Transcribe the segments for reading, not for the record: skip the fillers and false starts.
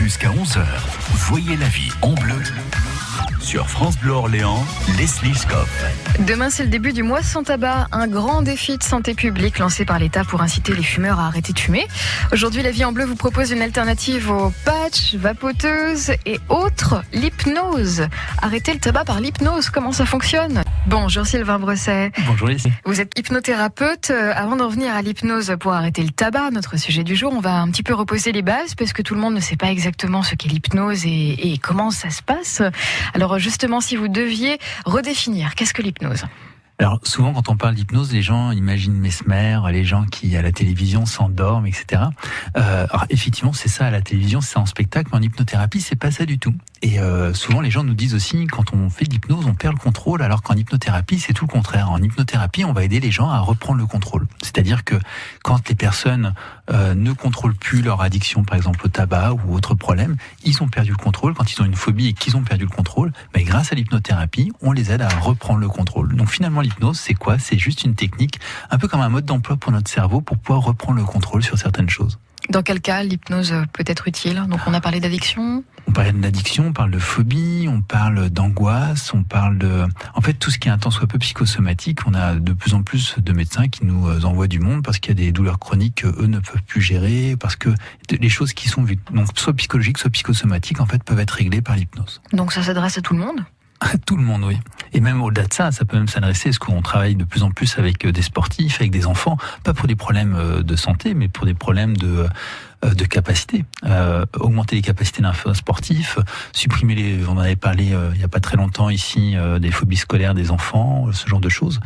Jusqu'à 11h, voyez la vie en bleu. Sur France Bleu Orléans, Leslie Scoff. Demain, c'est le début du mois sans tabac, un grand défi de santé publique lancé par l'État pour inciter les fumeurs à arrêter de fumer. Aujourd'hui, la vie en bleu vous propose une alternative aux patchs, vapoteuses et autres, l'hypnose. Arrêter le tabac par l'hypnose, comment ça fonctionne ? Bonjour Sylvain Bresset. Bonjour Leslie. Vous êtes hypnothérapeute. Avant d'en venir à l'hypnose pour arrêter le tabac, notre sujet du jour, on va un petit peu reposer les bases parce que tout le monde ne sait pas exactement ce qu'est l'hypnose et comment ça se passe. Alors justement, si vous deviez redéfinir, qu'est-ce que l'hypnose ? Alors souvent quand on parle d'hypnose, les gens imaginent Mesmer, les gens qui à la télévision s'endorment, etc. Alors effectivement c'est ça à la télévision, c'est ça en spectacle, mais en hypnothérapie c'est pas ça du tout. Et souvent les gens nous disent aussi quand on fait de l'hypnose on perd le contrôle, alors qu'en hypnothérapie c'est tout le contraire. En hypnothérapie on va aider les gens à reprendre le contrôle. C'est-à-dire que quand les personnes ne contrôlent plus leur addiction par exemple au tabac ou autre problème, ils ont perdu le contrôle. Quand ils ont une phobie et qu'ils ont perdu le contrôle, mais grâce à l'hypnothérapie on les aide à reprendre le contrôle. Donc finalement l'hypnose, c'est quoi ? C'est juste une technique, un peu comme un mode d'emploi pour notre cerveau pour pouvoir reprendre le contrôle sur certaines choses. Dans quel cas l'hypnose peut être utile ? Donc on a parlé d'addiction. On parle d'addiction, on parle de phobie, on parle d'angoisse, on parle de... En fait, tout ce qui est un tant soit peu psychosomatique, on a de plus en plus de médecins qui nous envoient du monde parce qu'il y a des douleurs chroniques qu'eux ne peuvent plus gérer, parce que les choses qui sont vues, donc soit psychologiques, soit psychosomatiques, en fait, peuvent être réglées par l'hypnose. Donc ça s'adresse à tout le monde ? À tout le monde, oui. Et même au-delà de ça, ça peut même s'adresser, parce qu'on travaille de plus en plus avec des sportifs, avec des enfants, pas pour des problèmes de santé, mais pour des problèmes de capacité. Augmenter les capacités d'un sportif, supprimer les... On en avait parlé il n'y a pas très longtemps ici, des phobies scolaires des enfants, ce genre de choses.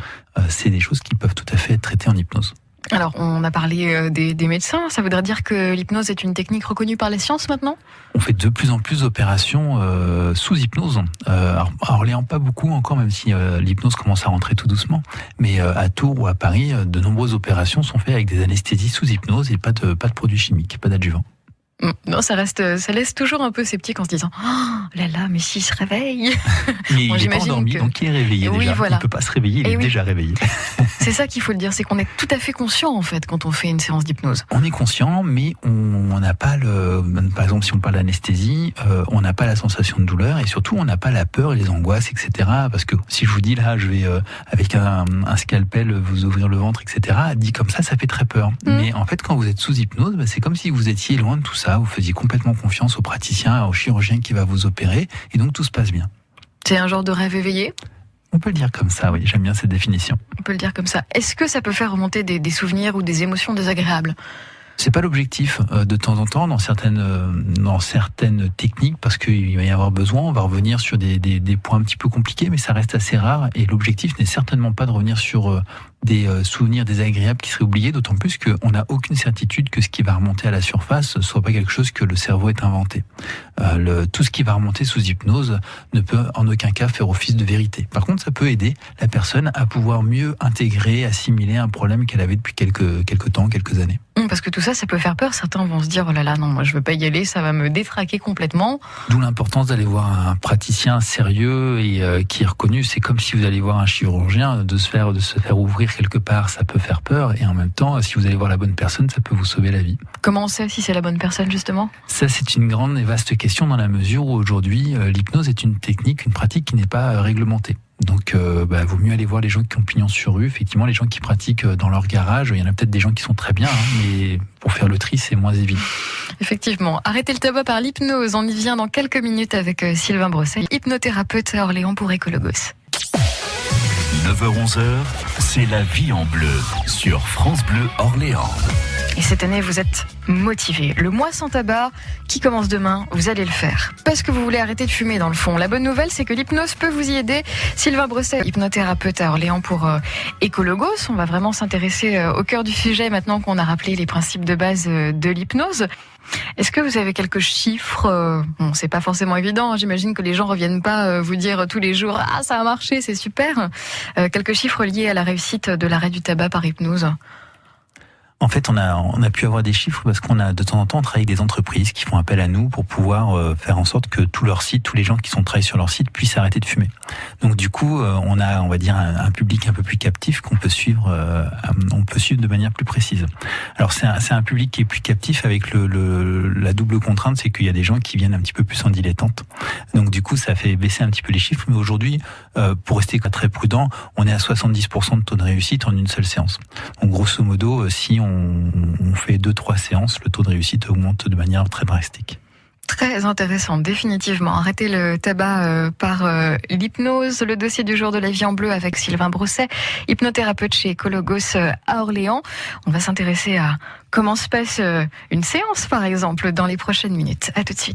C'est des choses qui peuvent tout à fait être traitées en hypnose. Alors, on a parlé des médecins. Ça voudrait dire que l'hypnose est une technique reconnue par les sciences maintenant ? On fait de plus en plus d'opérations sous hypnose. À Orléans, pas beaucoup encore, même si l'hypnose commence à rentrer tout doucement. Mais à Tours ou à Paris, de nombreuses opérations sont faites avec des anesthésies sous hypnose et pas de produits chimiques, pas d'adjuvants. Non, ça laisse toujours un peu sceptique en se disant oh là là, mais s'il se réveille. Mais il est pas endormi, donc il est réveillé déjà. Voilà. Il peut pas se réveiller, il est déjà réveillé. C'est ça qu'il faut le dire, c'est qu'on est tout à fait conscient en fait quand on fait une séance d'hypnose. On est conscient, mais on n'a pas par exemple si on parle d'anesthésie, on n'a pas la sensation de douleur et surtout on n'a pas la peur et les angoisses, etc. Parce que si je vous dis là, je vais avec un scalpel vous ouvrir le ventre, etc. Dit comme ça fait très peur. Mais en fait, quand vous êtes sous hypnose, c'est comme si vous étiez loin de tout ça. Vous faisiez complètement confiance au praticien, au chirurgien qui va vous opérer, et donc tout se passe bien. C'est un genre de rêve éveillé ? On peut le dire comme ça, oui, j'aime bien cette définition. On peut le dire comme ça. Est-ce que ça peut faire remonter des souvenirs ou des émotions désagréables ? C'est pas l'objectif. De temps en temps, dans certaines techniques, parce qu'il va y avoir besoin, on va revenir sur des points un petit peu compliqués, mais ça reste assez rare, et l'objectif n'est certainement pas de revenir sur des souvenirs désagréables qui seraient oubliés, d'autant plus qu'on n'a aucune certitude que ce qui va remonter à la surface ne soit pas quelque chose que le cerveau ait inventé. Tout ce qui va remonter sous hypnose ne peut en aucun cas faire office de vérité. Par contre, ça peut aider la personne à pouvoir mieux intégrer, assimiler un problème qu'elle avait depuis quelques temps, quelques années. Parce que tout ça peut faire peur. Certains vont se dire, oh là là, non, moi je veux pas y aller, ça va me détraquer complètement. D'où l'importance d'aller voir un praticien sérieux et qui est reconnu. C'est comme si vous allez voir un chirurgien, de se faire ouvrir quelque part, ça peut faire peur. Et en même temps, si vous allez voir la bonne personne, ça peut vous sauver la vie. Comment on sait si c'est la bonne personne, justement ? Ça, c'est une grande et vaste question dans la mesure où aujourd'hui, l'hypnose est une technique, une pratique qui n'est pas réglementée. Donc, vaut mieux aller voir les gens qui ont pignon sur rue. Effectivement, les gens qui pratiquent dans leur garage, il y en a peut-être des gens qui sont très bien, mais pour faire le tri, c'est moins évident. Effectivement. Arrêter le tabac par l'hypnose, on y vient dans quelques minutes avec Sylvain Bresset, hypnothérapeute à Orléans pour Écologos. 9h-11h, c'est la vie en bleu sur France Bleu Orléans. Et cette année, vous êtes motivé. Le mois sans tabac qui commence demain, vous allez le faire. Parce que vous voulez arrêter de fumer dans le fond. La bonne nouvelle, c'est que l'hypnose peut vous y aider. Sylvain Bresset, hypnothérapeute à Orléans pour Écologos. On va vraiment s'intéresser au cœur du sujet maintenant qu'on a rappelé les principes de base de l'hypnose. Est-ce que vous avez quelques chiffres ? Bon, c'est pas forcément évident, hein. J'imagine que les gens reviennent pas vous dire tous les jours « Ah, ça a marché, c'est super !» Quelques chiffres liés à la réussite de l'arrêt du tabac par hypnose ? En fait, on a pu avoir des chiffres parce qu'on a de temps en temps travaillé avec des entreprises qui font appel à nous pour pouvoir faire en sorte que tout leur site, tous les gens qui sont travaillés sur leur site puissent arrêter de fumer. Donc du coup, on a, on va dire, un public un peu plus captif qu'on peut suivre, on peut suivre de manière plus précise. Alors c'est un public qui est plus captif avec la double contrainte, c'est qu'il y a des gens qui viennent un petit peu plus en dilettante. Donc du coup, ça fait baisser un petit peu les chiffres. Mais aujourd'hui, pour rester très prudent, on est à 70% de taux de réussite en une seule séance. Donc grosso modo, si on fait 2-3 séances, le taux de réussite augmente de manière très drastique. Très intéressant, définitivement. Arrêter le tabac par l'hypnose, le dossier du jour de la vie en bleu avec Sylvain Brousset, hypnothérapeute chez Ecologos à Orléans. On va s'intéresser à comment se passe une séance, par exemple, dans les prochaines minutes. À tout de suite.